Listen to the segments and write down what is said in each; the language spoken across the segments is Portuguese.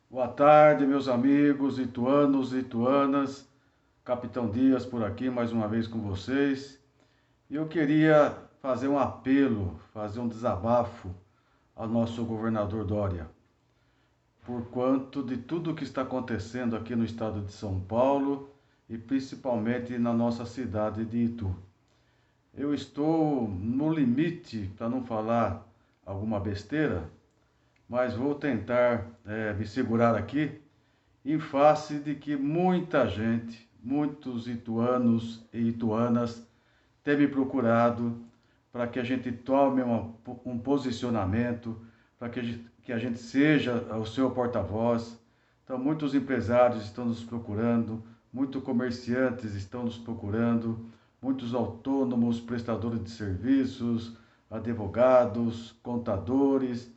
Boa tarde, meus amigos ituanos e ituanas. Capitão Dias por aqui mais uma vez com vocês. E eu queria fazer um apelo, fazer um desabafo ao nosso governador Dória, por quanto de tudo o que está acontecendo aqui no estado de São Paulo e principalmente na nossa cidade de Itu. Eu estou no limite, para não falar alguma besteira, mas vou tentar me segurar aqui em face de que muita gente, muitos ituanos e ituanas têm me procurado para que a gente tome um posicionamento, para que a gente seja o seu porta-voz. Então, muitos empresários estão nos procurando, muitos comerciantes estão nos procurando, muitos autônomos, prestadores de serviços, advogados, contadores,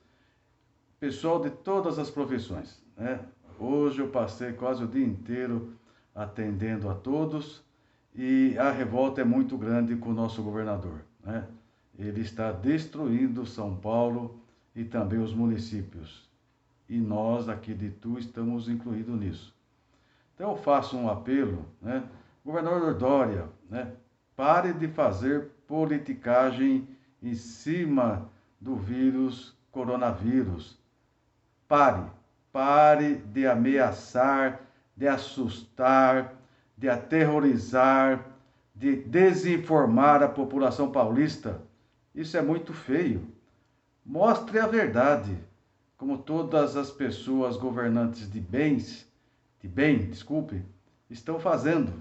pessoal de todas as profissões, né? Hoje eu passei quase o dia inteiro atendendo a todos e a revolta é muito grande com o nosso governador, né? Ele está destruindo São Paulo e também os municípios. E nós aqui de Itu estamos incluídos nisso. Então eu faço um apelo, né? Governador Dória, né? Pare de fazer politicagem em cima do vírus coronavírus. Pare, pare de ameaçar, de assustar, de aterrorizar, de desinformar a população paulista. Isso é muito feio. Mostre a verdade, como todas as pessoas governantes de bem, desculpe, estão fazendo,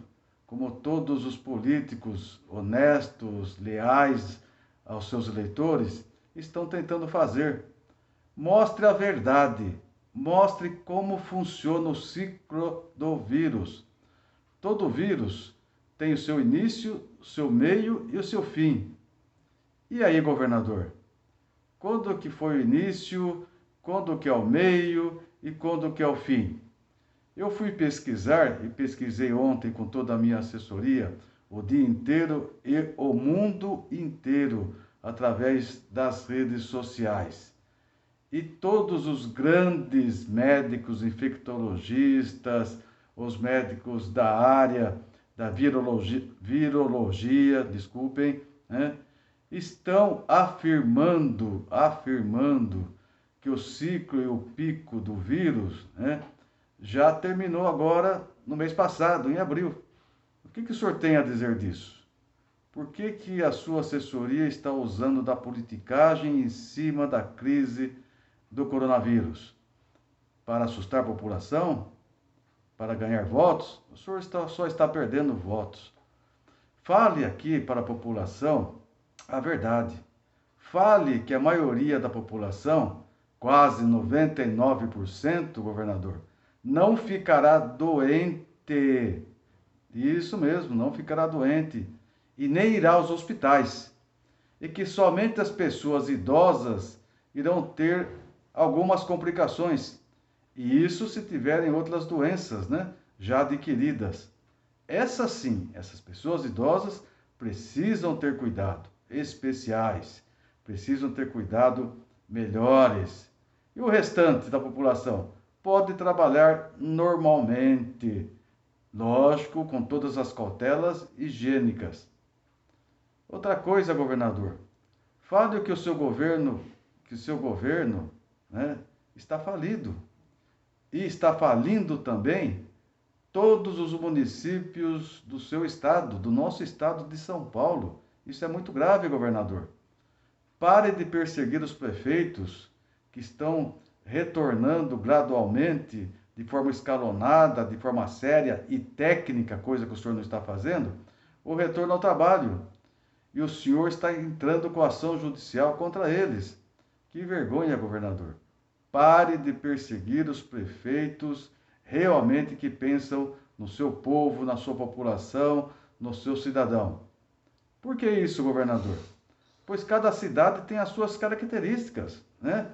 como todos os políticos honestos, leais aos seus eleitores estão tentando fazer. Mostre a verdade. Mostre como funciona o ciclo do vírus. Todo vírus tem o seu início, o seu meio e o seu fim. E aí, governador? Quando que foi o início, quando que é o meio e quando que é o fim? Eu fui pesquisar e pesquisei ontem com toda a minha assessoria o dia inteiro e o mundo inteiro através das redes sociais. E todos os grandes médicos infectologistas, os médicos da área da virologia, desculpem, né, estão afirmando que o ciclo e o pico do vírus, né, já terminou agora no mês passado, em abril. O que o senhor tem a dizer disso? Por que a sua assessoria está usando da politicagem em cima da crise do coronavírus? Para assustar a população? Para ganhar votos? O senhor só está perdendo votos. Fale aqui para a população a verdade. Fale que a maioria da população, quase 99%, governador, não ficará doente. Isso mesmo, não ficará doente. E nem irá aos hospitais. E que somente as pessoas idosas irão ter algumas complicações. E isso se tiverem outras doenças, né, já adquiridas. Essas sim, essas pessoas idosas precisam ter cuidado especiais, precisam ter cuidado melhores. E o restante da população pode trabalhar normalmente, lógico, com todas as cautelas higiênicas. Outra coisa, governador, fale que o seu governo, né, está falido. E está falindo também todos os municípios do seu estado, do nosso estado de São Paulo. Isso é muito grave, governador. Pare de perseguir os prefeitos que estão retornando gradualmente, de forma escalonada, de forma séria e técnica, coisa que o senhor não está fazendo, o retorno ao trabalho. E o senhor está entrando com ação judicial contra eles. Que vergonha, governador. Pare de perseguir os prefeitos realmente que pensam no seu povo, na sua população, no seu cidadão. Por que isso, governador? Pois cada cidade tem as suas características, né?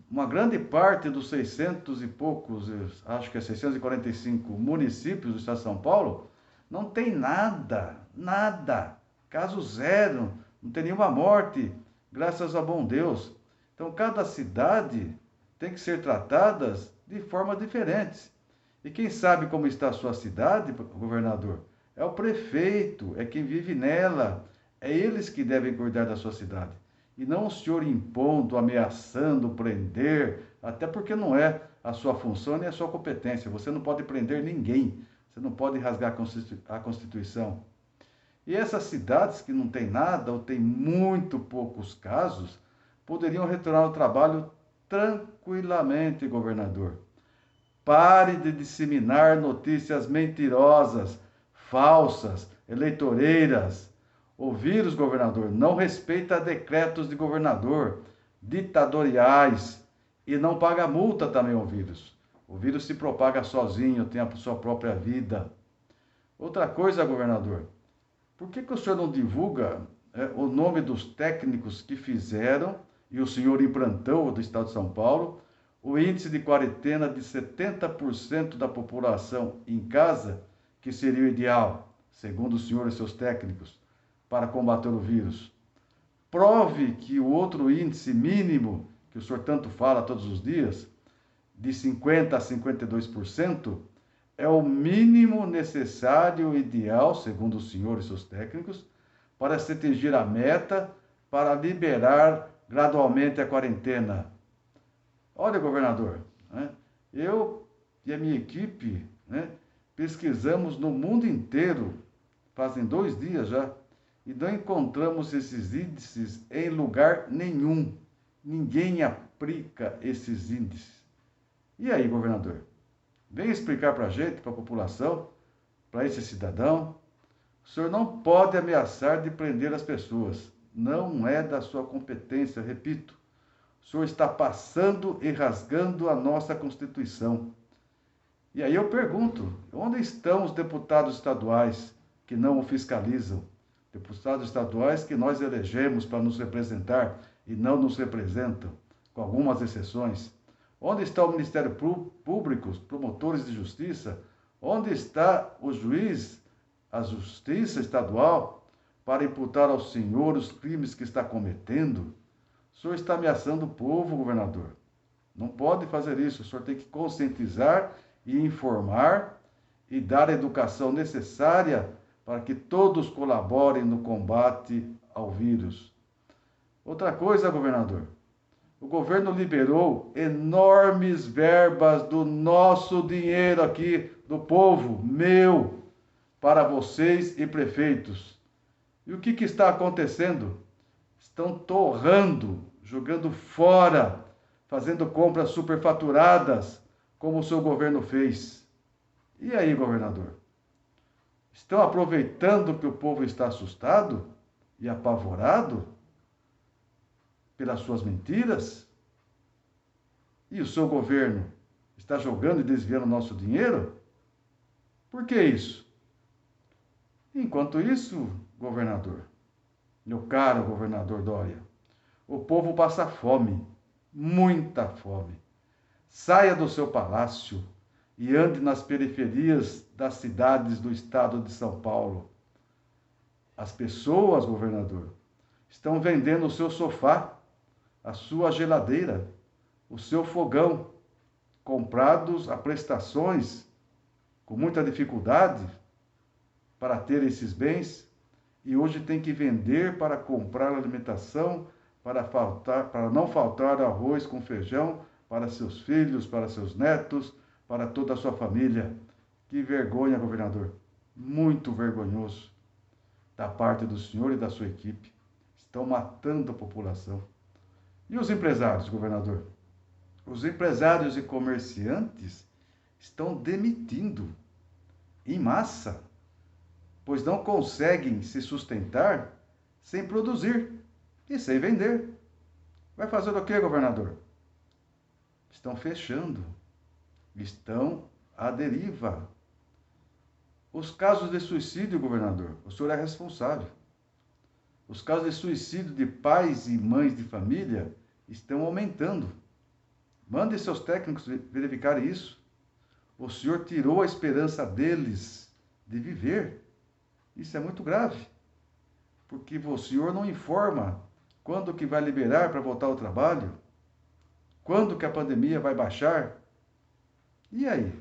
Uma grande parte dos 600 e poucos, acho que é 645 municípios do estado de São Paulo, não tem nada, nada, caso zero, não tem nenhuma morte, graças a bom Deus. Então, cada cidade têm que ser tratadas de forma diferentes. E quem sabe como está a sua cidade, governador? É o prefeito, é quem vive nela. É eles que devem cuidar da sua cidade. E não o senhor impondo, ameaçando, prender, até porque não é a sua função nem a sua competência. Você não pode prender ninguém. Você não pode rasgar a Constituição. E essas cidades que não têm nada ou têm muito poucos casos, poderiam retornar ao trabalho tranquilamente, governador. Pare de disseminar notícias mentirosas, falsas, eleitoreiras. O vírus, governador, não respeita decretos de governador, ditatoriais, e não paga multa também ao vírus. O vírus se propaga sozinho, tem a sua própria vida. Outra coisa, governador, por que o senhor não divulga o nome dos técnicos que fizeram, e o senhor implantou do Estado de São Paulo, o índice de quarentena de 70% da população em casa, que seria o ideal, segundo o senhor e seus técnicos, para combater o vírus? Prove que o outro índice mínimo, que o senhor tanto fala todos os dias, de 50% a 52%, é o mínimo necessário e ideal, segundo o senhor e seus técnicos, para se atingir a meta para liberar gradualmente a quarentena. Olha, governador, né, eu e a minha equipe, né, pesquisamos no mundo inteiro, fazem 2 dias já, e não encontramos esses índices em lugar nenhum. Ninguém aplica esses índices. E aí, governador? Venha explicar para a gente, para a população, para esse cidadão. O senhor não pode ameaçar de prender as pessoas. Não é da sua competência, repito. O senhor está passando e rasgando a nossa Constituição. E aí eu pergunto, onde estão os deputados estaduais que não o fiscalizam? Deputados estaduais que nós elegemos para nos representar e não nos representam, com algumas exceções. Onde está o Ministério Público, os promotores de justiça? Onde está o juiz, a justiça estadual, para imputar ao senhor os crimes que está cometendo? O senhor está ameaçando o povo, governador. Não pode fazer isso. O senhor tem que conscientizar e informar e dar a educação necessária para que todos colaborem no combate ao vírus. Outra coisa, governador. O governo liberou enormes verbas do nosso dinheiro aqui, do povo, meu, para vocês e prefeitos. E o que está acontecendo? Estão torrando, jogando fora, fazendo compras superfaturadas, como o seu governo fez. E aí, governador? Estão aproveitando que o povo está assustado e apavorado pelas suas mentiras? E o seu governo está jogando e desviando nosso dinheiro? Por que isso? Enquanto isso, governador, meu caro governador Dória, o povo passa fome, muita fome. Saia do seu palácio e ande nas periferias das cidades do estado de São Paulo. As pessoas, governador, estão vendendo o seu sofá, a sua geladeira, o seu fogão, comprados a prestações, com muita dificuldade para ter esses bens, e hoje tem que vender para comprar alimentação, para não faltar arroz com feijão para seus filhos, para seus netos, para toda a sua família. Que vergonha, governador. Muito vergonhoso da parte do senhor e da sua equipe. Estão matando a população. E os empresários, governador? Os empresários e comerciantes estão demitindo em massa, pois não conseguem se sustentar sem produzir e sem vender. Vai fazer o quê, governador? Estão fechando, estão à deriva. Os casos de suicídio, governador, o senhor é responsável. Os casos de suicídio de pais e mães de família estão aumentando. Mande seus técnicos verificar isso. O senhor tirou a esperança deles de viver. Isso é muito grave, porque o senhor não informa quando que vai liberar para voltar ao trabalho, Quando que a pandemia vai baixar? E aí?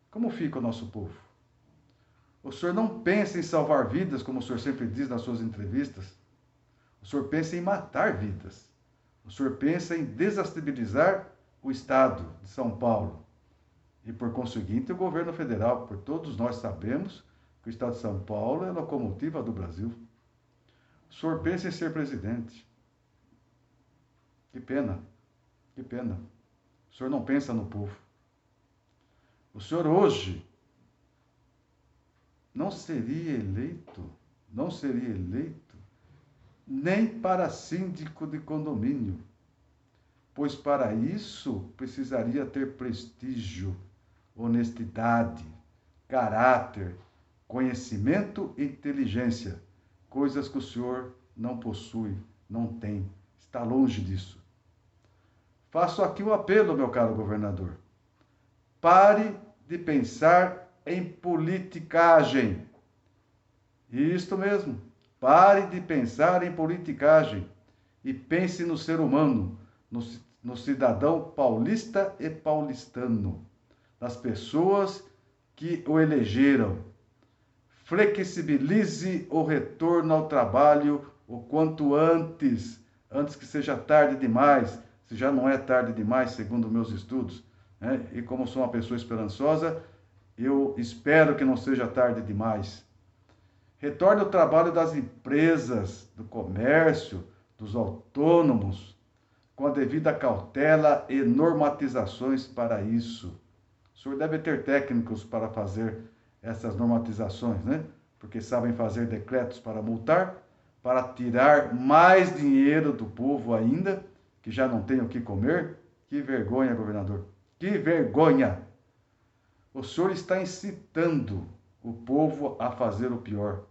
Como fica o nosso povo? O senhor não pensa em salvar vidas, como o senhor sempre diz nas suas entrevistas. O senhor pensa em matar vidas. O senhor pensa em desestabilizar o Estado de São Paulo. E, por conseguinte, o governo federal, por todos nós sabemos que o Estado de São Paulo é a locomotiva do Brasil. O senhor pensa em ser presidente. Que pena, que pena. O senhor não pensa no povo. O senhor hoje não seria eleito nem para síndico de condomínio, pois para isso precisaria ter prestígio, honestidade, caráter, conhecimento e inteligência, coisas que o senhor não possui, não tem, está longe disso. Faço aqui um apelo, meu caro governador. Pare de pensar em politicagem. Isto mesmo. Pare de pensar em politicagem e pense no ser humano, no cidadão paulista e paulistano, nas pessoas que o elegeram. Flexibilize o retorno ao trabalho o quanto antes que seja tarde demais, se já não é tarde demais, segundo meus estudos, né? E como sou uma pessoa esperançosa, eu espero que não seja tarde demais. Retorne ao trabalho das empresas, do comércio, dos autônomos, com a devida cautela e normatizações para isso. O senhor deve ter técnicos para fazer essas normatizações, né? Porque sabem fazer decretos para multar, para tirar mais dinheiro do povo ainda, que já não tem o que comer. Que vergonha, governador. Que vergonha! O senhor está incitando o povo a fazer o pior.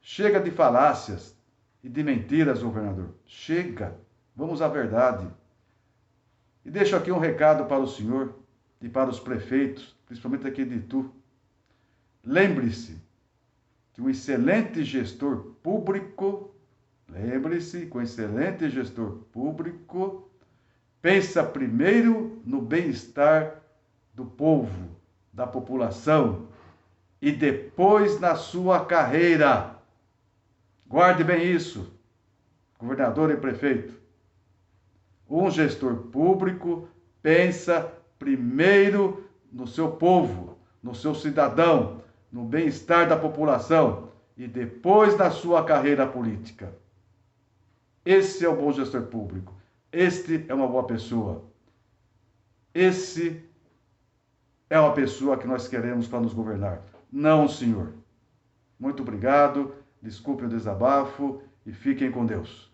Chega de falácias e de mentiras, governador. Chega. Vamos à verdade. E deixo aqui um recado para o senhor e para os prefeitos, principalmente aqui de Itu. Lembre-se que um excelente gestor público, pensa primeiro no bem-estar do povo, da população, e depois na sua carreira. Guarde bem isso, governador e prefeito. Um gestor público pensa primeiro no seu povo, no seu cidadão, no bem-estar da população e depois na sua carreira política. Esse é o bom gestor público. Este é uma boa pessoa. Esse é uma pessoa que nós queremos para nos governar. Não, senhor. Muito obrigado, desculpe o desabafo e fiquem com Deus.